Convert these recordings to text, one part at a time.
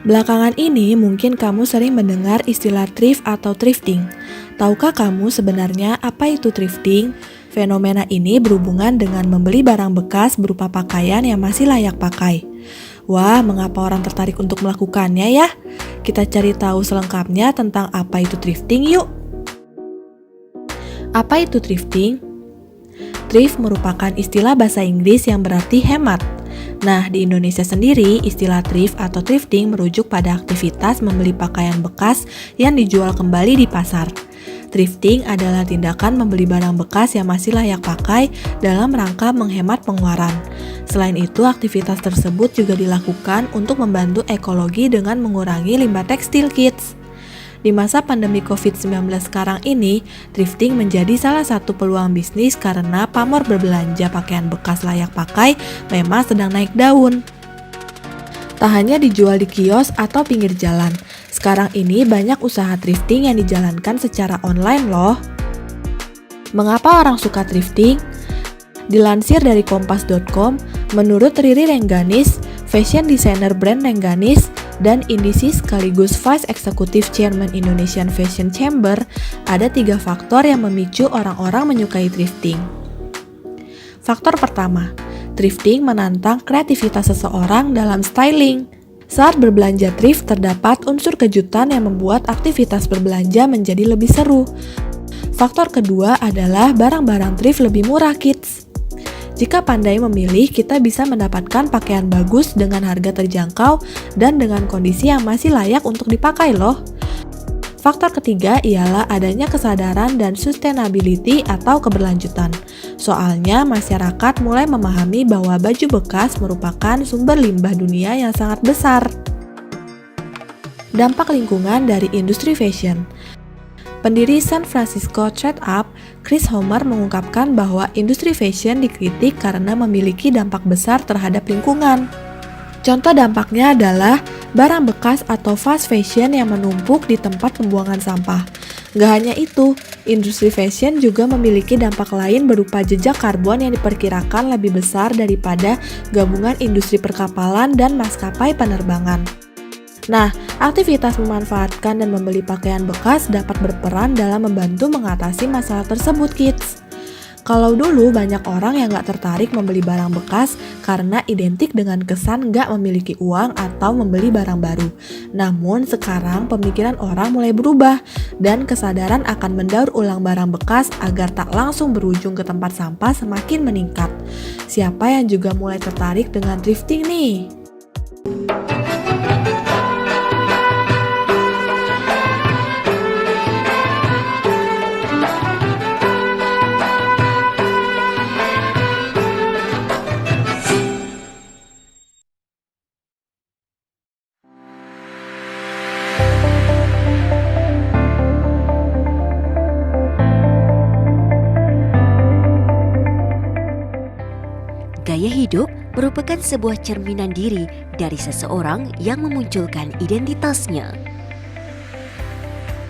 Belakangan ini mungkin kamu sering mendengar istilah thrift atau thrifting. Tahukah kamu sebenarnya apa itu thrifting? Fenomena ini berhubungan dengan membeli barang bekas berupa pakaian yang masih layak pakai. Wah, mengapa orang tertarik untuk melakukannya ya? Kita cari tahu selengkapnya tentang apa itu thrifting yuk. Apa itu thrifting? Thrift merupakan istilah bahasa Inggris yang berarti hemat. Nah, di Indonesia sendiri, istilah thrift atau thrifting merujuk pada aktivitas membeli pakaian bekas yang dijual kembali di pasar. Thrifting adalah tindakan membeli barang bekas yang masih layak pakai dalam rangka menghemat pengeluaran. Selain itu, aktivitas tersebut juga dilakukan untuk membantu ekologi dengan mengurangi limbah tekstil kids. Di masa pandemi COVID-19 sekarang ini, thrifting menjadi salah satu peluang bisnis karena pamor berbelanja pakaian bekas layak pakai memang sedang naik daun. Tak hanya dijual di kios atau pinggir jalan, sekarang ini banyak usaha thrifting yang dijalankan secara online loh. Mengapa orang suka thrifting? Dilansir dari kompas.com, menurut Riri Rengganis, fashion designer brand Rengganis, dan Indisi sekaligus Vice Executive Chairman Indonesian Fashion Chamber, ada 3 faktor yang memicu orang-orang menyukai thrifting. Faktor pertama, thrifting menantang kreativitas seseorang dalam styling. Saat berbelanja thrift terdapat unsur kejutan yang membuat aktivitas berbelanja menjadi lebih seru. Faktor kedua adalah barang-barang thrift lebih murah kids. Jika pandai memilih, kita bisa mendapatkan pakaian bagus dengan harga terjangkau dan dengan kondisi yang masih layak untuk dipakai loh. Faktor ketiga ialah adanya kesadaran dan sustainability atau keberlanjutan. Soalnya masyarakat mulai memahami bahwa baju bekas merupakan sumber limbah dunia yang sangat besar. Dampak lingkungan dari industri fashion. Pendiri San Francisco Trade Up, Chris Homer mengungkapkan bahwa industri fashion dikritik karena memiliki dampak besar terhadap lingkungan. Contoh dampaknya adalah barang bekas atau fast fashion yang menumpuk di tempat pembuangan sampah. Gak hanya itu, industri fashion juga memiliki dampak lain berupa jejak karbon yang diperkirakan lebih besar daripada gabungan industri perkapalan dan maskapai penerbangan. Nah, aktivitas memanfaatkan dan membeli pakaian bekas dapat berperan dalam membantu mengatasi masalah tersebut, kids. Kalau dulu banyak orang yang gak tertarik membeli barang bekas karena identik dengan kesan gak memiliki uang atau membeli barang baru. Namun sekarang pemikiran orang mulai berubah dan kesadaran akan mendaur ulang barang bekas agar tak langsung berujung ke tempat sampah semakin meningkat. Siapa yang juga mulai tertarik dengan thrifting nih? Gaya hidup merupakan sebuah cerminan diri dari seseorang yang memunculkan identitasnya.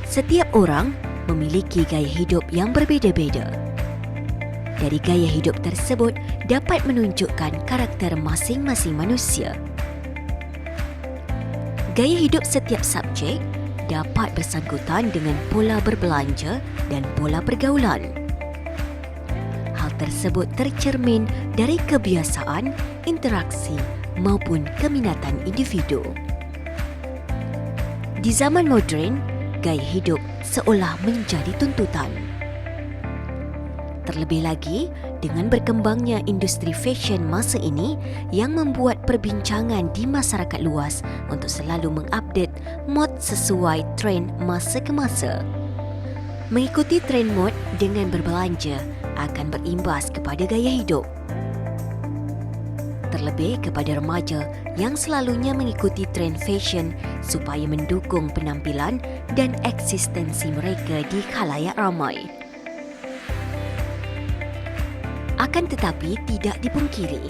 Setiap orang memiliki gaya hidup yang berbeza-beza. Dari gaya hidup tersebut dapat menunjukkan karakter masing-masing manusia. Gaya hidup setiap subjek dapat bersangkutan dengan pola berbelanja dan pola pergaulan. Tersebut tercermin dari kebiasaan, interaksi maupun keminatan individu. Di zaman moden, gaya hidup seolah menjadi tuntutan. Terlebih lagi dengan berkembangnya industri fashion masa ini yang membuat perbincangan di masyarakat luas untuk selalu mengupdate mod sesuai tren masa ke masa. Mengikuti tren mod dengan berbelanja akan berimbas kepada gaya hidup. Terlebih kepada remaja yang selalunya mengikuti tren fashion supaya mendukung penampilan dan eksistensi mereka di khalayak ramai. Akan tetapi tidak dipungkiri,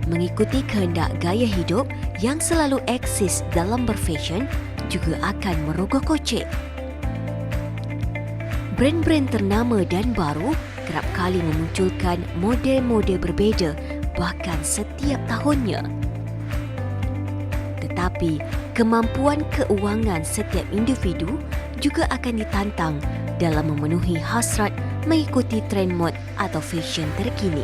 mengikuti kehendak gaya hidup yang selalu eksis dalam berfashion juga akan merogoh kocek. Brand-brand ternama dan baru kerap kali memunculkan model-model berbeza bahkan setiap tahunnya. Tetapi Kemampuan keuangan setiap individu juga akan ditantang dalam memenuhi hasrat mengikuti tren mod atau fashion terkini.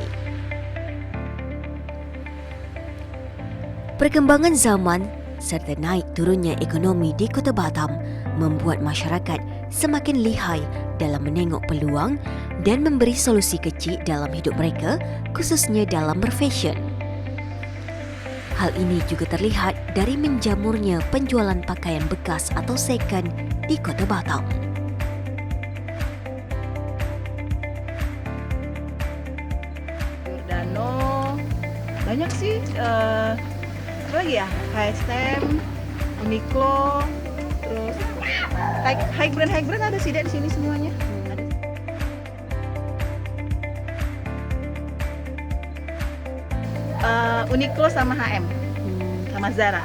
Perkembangan zaman serta naik turunnya ekonomi di Kota Batam membuat masyarakat semakin lihai dalam menengok peluang dan memberi solusi kecil dalam hidup mereka, khususnya dalam berfashion. Hal ini juga terlihat dari menjamurnya penjualan pakaian bekas atau second di Kota Batam. Giordano, banyak sih. Apa lagi ya? H&M, Uniqlo, terus high brand ada sih di sini semuanya. Uniqlo sama H&M, sama Zara.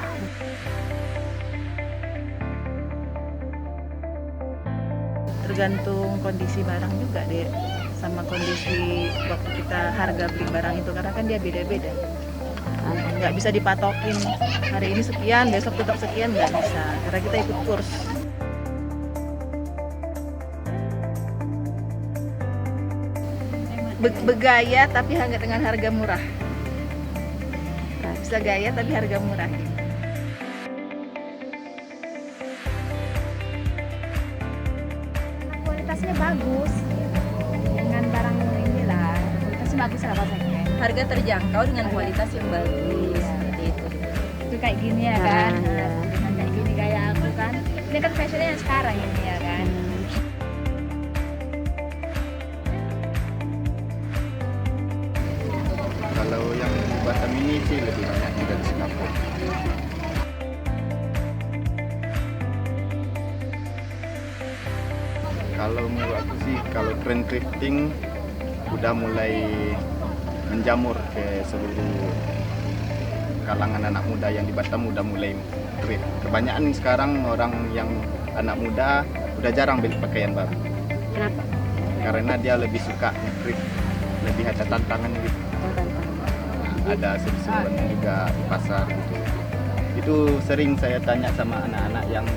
Tergantung kondisi barang juga deh, sama kondisi waktu kita harga beli barang itu, karena kan dia beda-beda. Nggak bisa dipatokin hari ini sekian, besok tetap sekian, nggak bisa, karena kita ikut kurs. Bergaya tapi hanya dengan harga murah. Bisa gaya tapi harga murah. Kualitasnya bagus dengan barang inilah, kualitasnya bagus lah bahasanya. Harga terjangkau dengan kualitas yang bagus, seperti itu. Itu kayak gini ya kan, dengan kayak gini kayak aku kan. Ini kan fashionnya yang sekarang ini ya kan. Kalau yang di Batam ini sih lebih banyak juga di Singapura. Kalau menurut aku sih, kalau tren thrifting udah mulai menjamur ke seluruh kalangan anak muda yang di Batam, udah mulai thrift. Kebanyakan sekarang orang yang anak muda udah jarang beli pakaian baru. Kenapa? Karena dia lebih suka thrift, lebih ada tantangan gitu. Ada seru-seruan juga di pasar gitu. Itu sering saya tanya sama anak-anak yang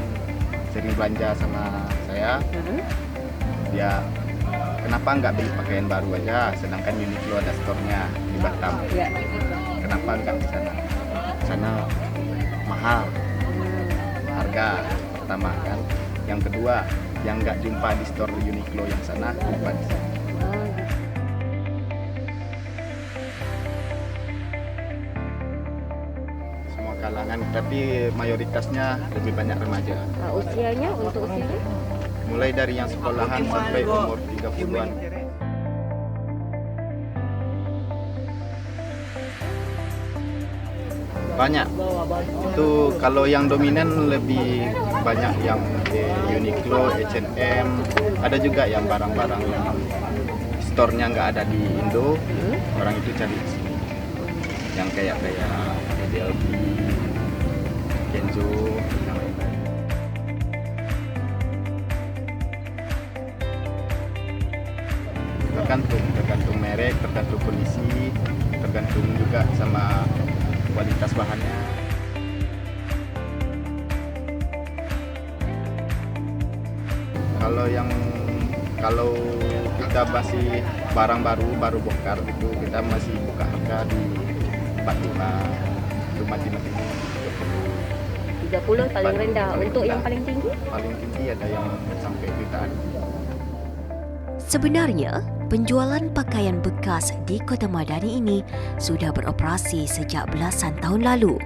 sering belanja sama saya, dia kenapa nggak beli pakaian baru aja, sedangkan Uniqlo ada store-nya di Batam. Ya. Kenapa nggak di sana? Sana mahal, harga pertama kan. Yang kedua, yang nggak jumpa di store Uniqlo yang sana, jumpa di sana. Kalangan, tapi mayoritasnya lebih banyak remaja. Usianya, untuk usianya? Mulai dari yang sekolahan sampai umur 30-an. Banyak. Itu kalau yang dominan lebih banyak yang Uniqlo, H&M. Ada juga yang barang-barang yang store-nya nggak ada di Indo, orang itu cari di sini. Yang kayak DLP, Kenzo, yang lain-lain. Tergantung merek, tergantung kondisi, tergantung juga sama kualitas bahannya. Kalau kita masih barang baru bongkar itu, kita masih buka harga di 45, itu mati-mati 30 paling rendah. Untuk yang paling tinggi? Paling tinggi ada yang sampai jutaan. Sebenarnya, penjualan pakaian bekas di Kota Madani ini sudah beroperasi sejak belasan tahun lalu.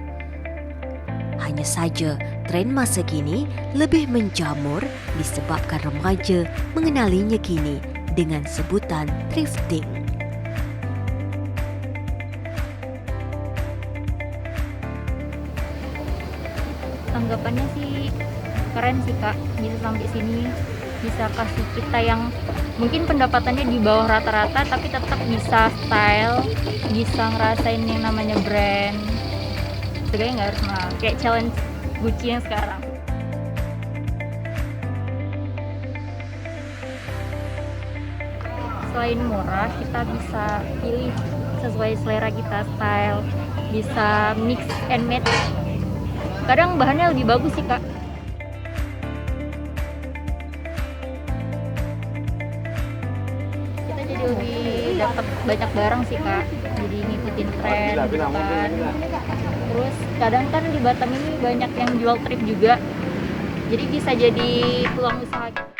Hanya saja, tren masa kini lebih menjamur disebabkan remaja mengenalinya kini dengan sebutan thrifting. Anggapannya sih keren sih Kak, bisa sampai sini, bisa kasih kita yang mungkin pendapatannya di bawah rata-rata tapi tetap bisa style, bisa ngerasain yang namanya brand. Sebenarnya nggak harus mahal, kayak challenge Gucci yang sekarang. Selain murah, kita bisa pilih sesuai selera kita, style, bisa mix and match kadang bahannya lebih bagus sih Kak. Kita jadi lebih dapat banyak barang sih Kak, jadi ngikutin tren gitu kan. Terus kadang kan di Batam ini banyak yang jual trip juga, jadi bisa jadi peluang usaha kita.